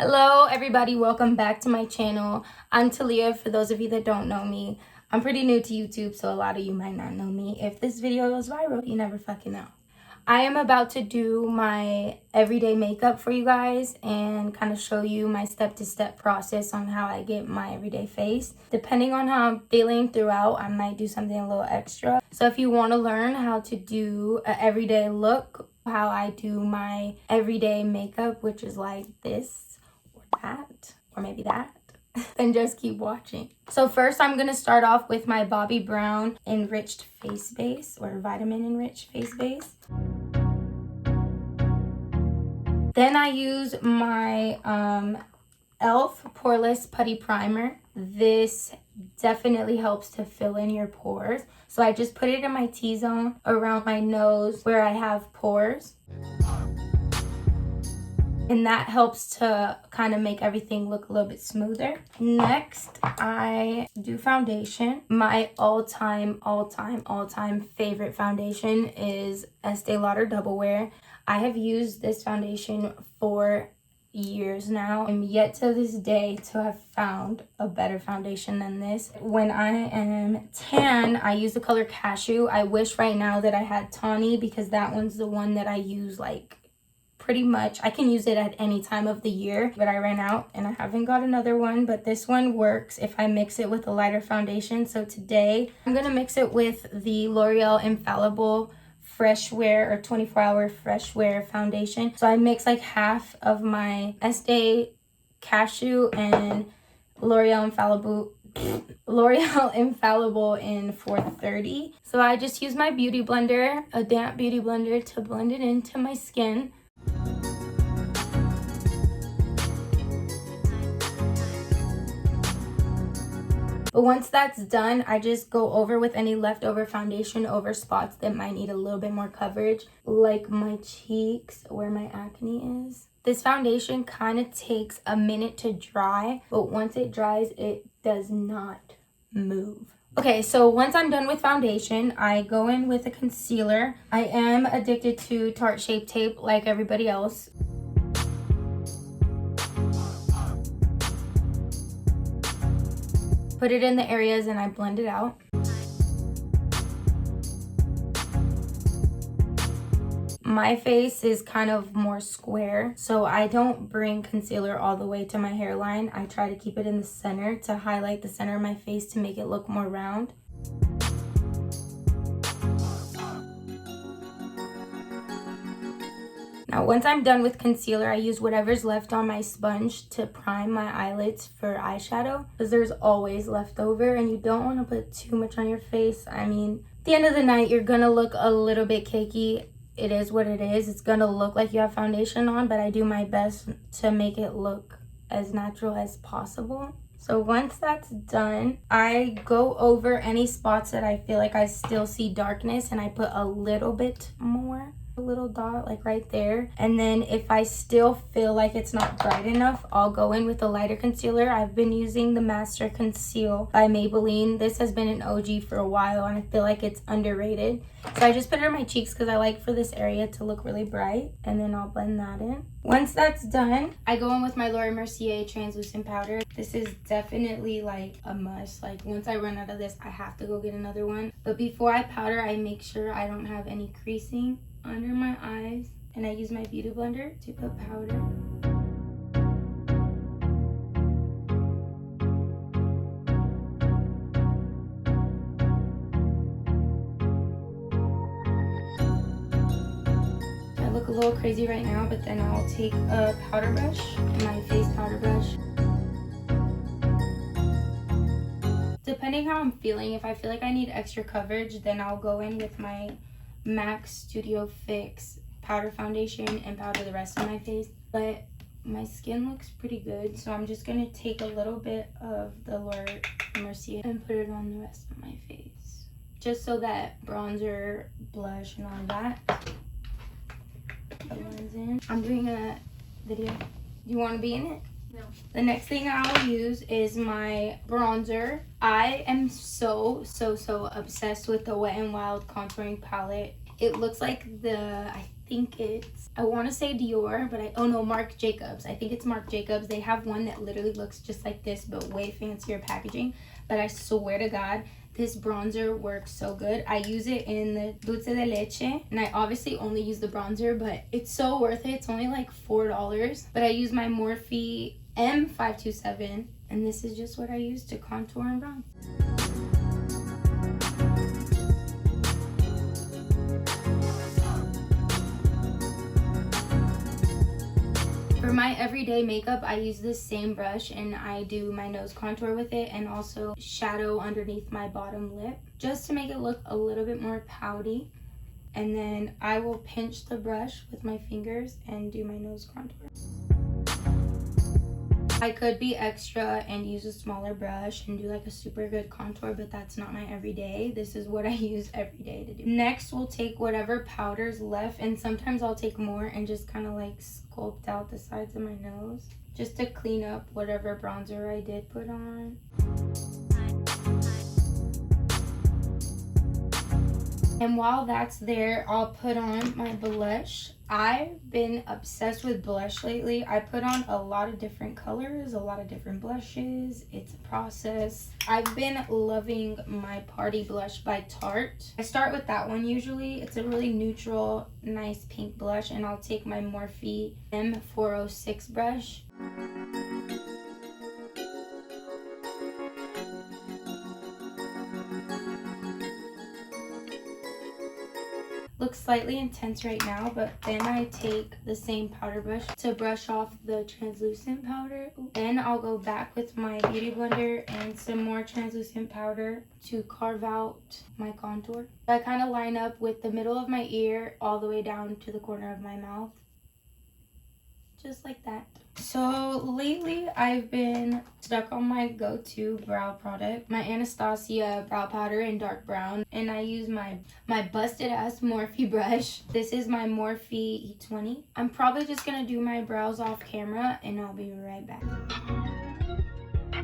Hello everybody, welcome back to my channel. I'm Thalia, for those of you that don't know me. I'm pretty new to YouTube, so a lot of you might not know me. If this video goes viral, you never fucking know. I am about to do my everyday makeup for you guys and kind of show you my step-to-step process on how I get my everyday face. Depending on how I'm feeling throughout, I might do something a little extra. So if you want to learn how to do an everyday look, how I do my everyday makeup, which is like this or that or maybe that, then just keep watching. So first I'm going to start off with my Bobbi Brown enriched face base or vitamin enriched face base. Then I use my e.l.f. Poreless Putty Primer. This definitely helps to fill in your pores. So I just put it in my T-zone around my nose where I have pores. And that helps to kind of make everything look a little bit smoother. Next, I do foundation. My all-time favorite foundation is Estee Lauder Double Wear. I have used this foundation for years now. I'm yet to this day to have found a better foundation than this. When I am tan, I use the color Cashew. I wish right now that I had Tawny because that one's the one that I use like pretty much. I can use it at any time of the year, but I ran out and I haven't got another one. But this one works if I mix it with a lighter foundation. So today I'm gonna mix it with the L'Oreal Infallible Fresh Wear or 24-hour Fresh Wear foundation. So I mix like half of my Estee Cashew and L'Oreal Infallible in 430. So I just use my beauty blender, a damp beauty blender, to blend it into my skin. But once that's done, I just go over with any leftover foundation over spots that might need a little bit more coverage, like my cheeks where my acne is. This foundation kind of takes a minute to dry, but once it dries, it does not move. Okay, so once I'm done with foundation, I go in with a concealer. I am addicted to Tarte Shape Tape like everybody else. Put it in the areas and I blend it out. My face is kind of more square, so I don't bring concealer all the way to my hairline. I try to keep it in the center to highlight the center of my face to make it look more round. Now, once I'm done with concealer, I use whatever's left on my sponge to prime my eyelids for eyeshadow, because there's always leftover and you don't want to put too much on your face. I mean, at the end of the night, you're gonna look a little bit cakey. It is what it is. It's gonna look like you have foundation on, but I do my best to make it look as natural as possible. So once that's done, I go over any spots that I feel like I still see darkness and I put a little bit more. A little dot like right there. And then if I still feel like it's not bright enough, I'll go in with a lighter concealer. I've been using the Master Conceal by Maybelline. This has been an OG for a while and I feel like it's underrated. So I just put it on my cheeks because I like for this area to look really bright, and then I'll blend that in. Once that's done, I go in with my Laura Mercier translucent powder. This is definitely like a must. Like once I run out of this, I have to go get another one. But before I powder, I make sure I don't have any creasing under my eyes, and I use my beauty blender to put powder. I look a little crazy right now, but then I'll take a powder brush, my face powder brush. Depending how I'm feeling, if I feel like I need extra coverage, then I'll go in with my MAC Studio Fix powder foundation and powder the rest of my face. But my skin looks pretty good, so I'm just gonna take a little bit of the Laura Mercier and put it on the rest of my face, just so that bronzer, blush, and all that blends in. I'm doing a video. Do you want to be in it? No. The next thing I'll use is my bronzer. I am so obsessed with the Wet n Wild contouring palette. It looks like I think I want to say Dior, but oh no, Marc Jacobs. I think it's Marc Jacobs. They have one that literally looks just like this, but way fancier packaging. But I swear to God, this bronzer works so good. I use it in the dulce de leche, and I obviously only use the bronzer, but it's so worth it. It's only like $4. But I use my Morphe M527, and this is just what I use to contour and bronze. For my everyday makeup, I use this same brush and I do my nose contour with it and also shadow underneath my bottom lip just to make it look a little bit more pouty. And then I will pinch the brush with my fingers and do my nose contour. I could be extra and use a smaller brush and do like a super good contour, but that's not my everyday. This is what I use every day to do. Next, we'll take whatever powder's left, and sometimes I'll take more and just kind of like sculpt out the sides of my nose just to clean up whatever bronzer I did put on. And while that's there, I'll put on my blush. I've been obsessed with blush lately. I put on a lot of different colors, a lot of different blushes. It's a process. I've been loving my Party Blush by Tarte. I start with that one usually. It's a really neutral, nice pink blush, and I'll take my Morphe M406 brush. Looks slightly intense right now, but then I take the same powder brush to brush off the translucent powder. Then I'll go back with my beauty blender and some more translucent powder to carve out my contour. I kind of line up with the middle of my ear all the way down to the corner of my mouth. Just like that. So lately I've been stuck on my go-to brow product, my Anastasia brow powder in dark brown, and I use my busted ass Morphe brush. This is my Morphe E20. I'm probably just gonna do my brows off camera and I'll be right back.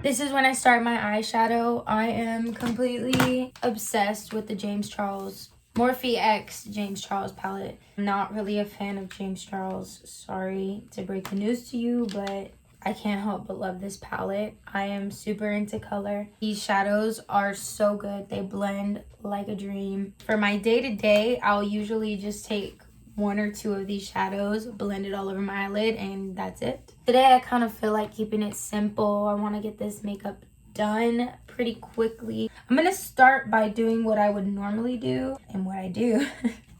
This is when I start my eyeshadow. I am completely obsessed with the James Charles Morphe X James Charles palette. I'm not really a fan of James Charles. Sorry to break the news to you, but I can't help but love this palette. I am super into color. These shadows are so good. They blend like a dream. For my day-to-day, I'll usually just take one or two of these shadows, blend it all over my eyelid, and that's it. Today, I kind of feel like keeping it simple. I want to get this makeup done pretty quickly. I'm gonna start by doing what I would normally do, and what I do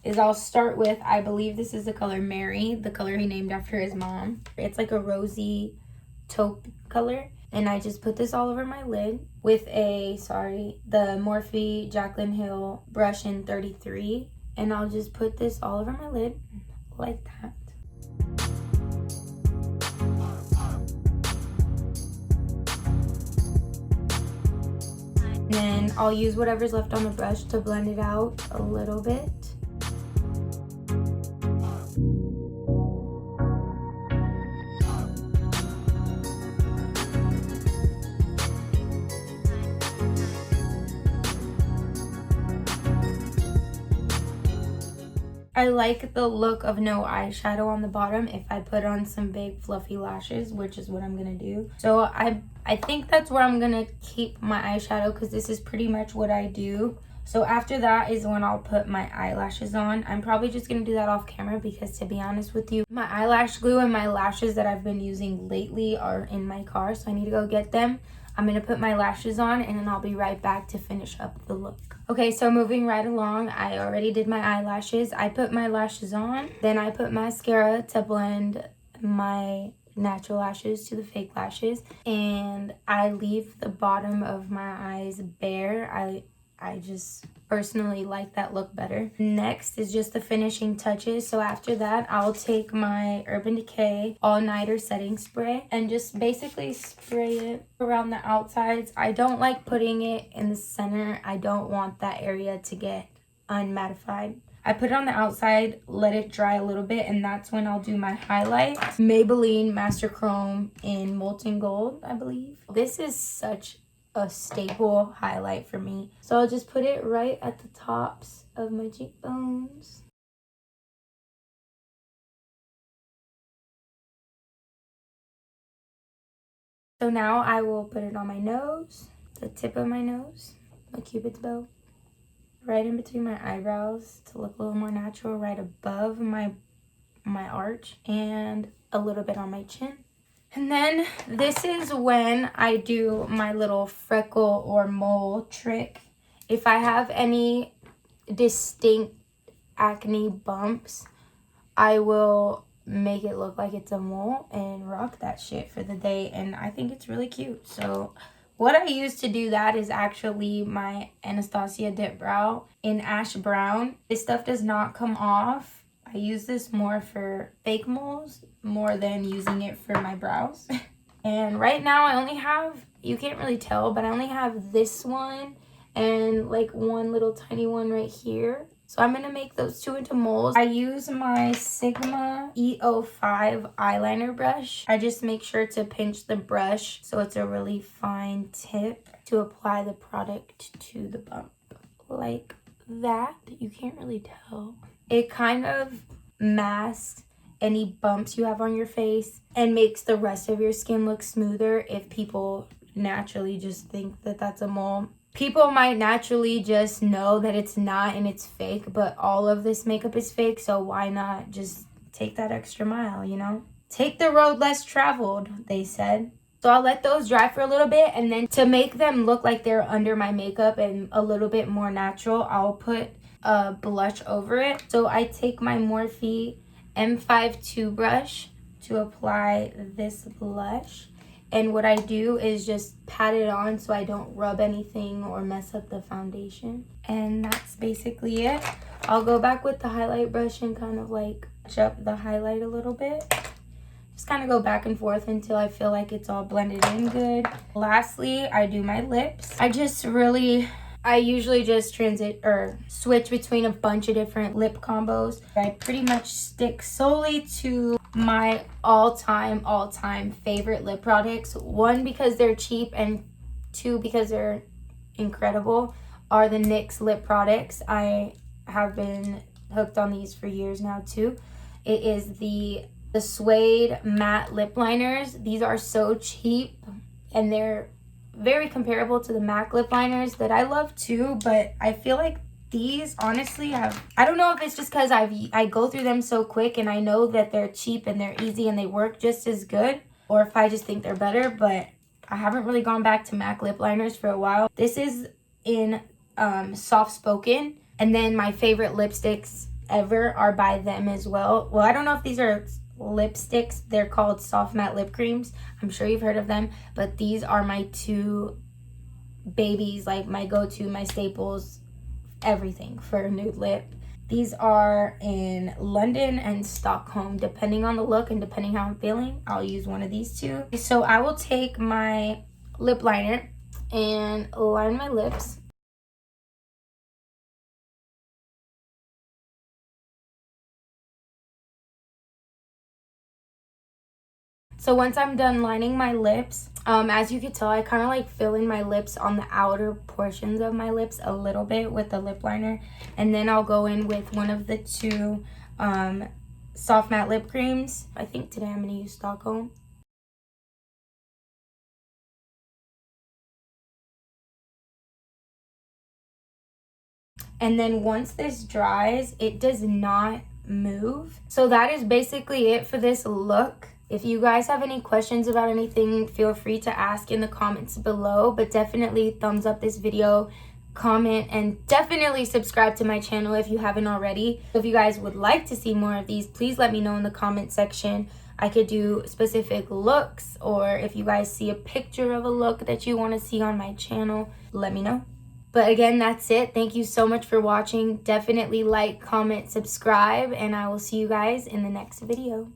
is I'll start with, I believe this is the color Mary, the color he named after his mom. It's like a rosy taupe color, and I just put this all over my lid with the Morphe Jaclyn Hill brush in 33, and I'll just put this all over my lid like that. Then I'll use whatever's left on the brush to blend it out a little bit. I like the look of no eyeshadow on the bottom if I put on some big fluffy lashes, which is what I'm gonna do. So I think that's where I'm gonna keep my eyeshadow because this is pretty much what I do. So after that is when I'll put my eyelashes on. I'm probably just gonna do that off camera because, to be honest with you, my eyelash glue and my lashes that I've been using lately are in my car, so I need to go get them. I'm gonna put my lashes on and then I'll be right back to finish up the look. Okay, so moving right along, I already did my eyelashes. I put my lashes on, then I put mascara to blend my natural lashes to the fake lashes, and I leave the bottom of my eyes bare. I just personally like that look better. Next is just the finishing touches. So after that, I'll take my Urban Decay All Nighter Setting Spray and just basically spray it around the outsides. I don't like putting it in the center. I don't want that area to get unmattified. I put it on the outside, let it dry a little bit, and that's when I'll do my highlight. Maybelline Master Chrome in Molten Gold, I believe. This is such a staple highlight for me. So I'll just put it right at the tops of my cheekbones. So now I will put it on my nose, the tip of my nose, my Cupid's bow, right in between my eyebrows to look a little more natural, right above my arch, and a little bit on my chin. And then this is when I do my little freckle or mole trick. If I have any distinct acne bumps, I will make it look like it's a mole and rock that shit for the day, and I think it's really cute. So what I use to do that is actually my Anastasia Dip Brow in Ash Brown. This stuff does not come off. I use this more for fake moles more than using it for my brows. And right now I only have, you can't really tell, but I only have this one and like one little tiny one right here. So I'm going to make those two into moles. I use my Sigma E05 eyeliner brush. I just make sure to pinch the brush so it's a really fine tip to apply the product to the bump. Like that. You can't really tell. It kind of masks any bumps you have on your face and makes the rest of your skin look smoother if people naturally just think that that's a mole. People might naturally just know that it's not and it's fake, but all of this makeup is fake, so why not just take that extra mile, you know? Take the road less traveled, they said. So I'll let those dry for a little bit, and then to make them look like they're under my makeup and a little bit more natural, I'll put a blush over it. So I take my Morphe M52 brush to apply this blush. And what I do is just pat it on so I don't rub anything or mess up the foundation. And that's basically it. I'll go back with the highlight brush and kind of like touch up the highlight a little bit. Just kind of go back and forth until I feel like it's all blended in good. Lastly, I do my lips. I usually just switch between a bunch of different lip combos. I pretty much stick solely to my all-time favorite lip products. One, because they're cheap, and two, because they're incredible, are the NYX lip products. I have been hooked on these for years now too. It is the suede matte lip liners. These are so cheap and they're very comparable to the MAC lip liners that I love too, but I feel like these honestly I don't know if it's just because I go through them so quick and I know that they're cheap and they're easy and they work just as good, or if I just think they're better, but I haven't really gone back to MAC lip liners for a while. This is in Soft Spoken, and then my favorite lipsticks ever are by them as well. Well, I don't know if these are lipsticks. They're called soft matte lip creams. I'm sure you've heard of them, but these are my two babies, like my go-to, my staples, everything for nude lip. These are in London and Stockholm. Depending on the look and depending how I'm feeling, I'll use one of these two. So I will take my lip liner and line my lips. So once I'm done lining my lips, as you can tell, I kind of like fill in my lips on the outer portions of my lips a little bit with the lip liner. And then I'll go in with one of the two soft matte lip creams. I think today I'm going to use Stockholm. And then once this dries, it does not move. So that is basically it for this look. If you guys have any questions about anything, feel free to ask in the comments below, but definitely thumbs up this video, comment, and definitely subscribe to my channel if you haven't already. If you guys would like to see more of these, please let me know in the comment section. I could do specific looks, or if you guys see a picture of a look that you want to see on my channel, let me know. But again, that's it. Thank you so much for watching. Definitely like, comment, subscribe, and I will see you guys in the next video.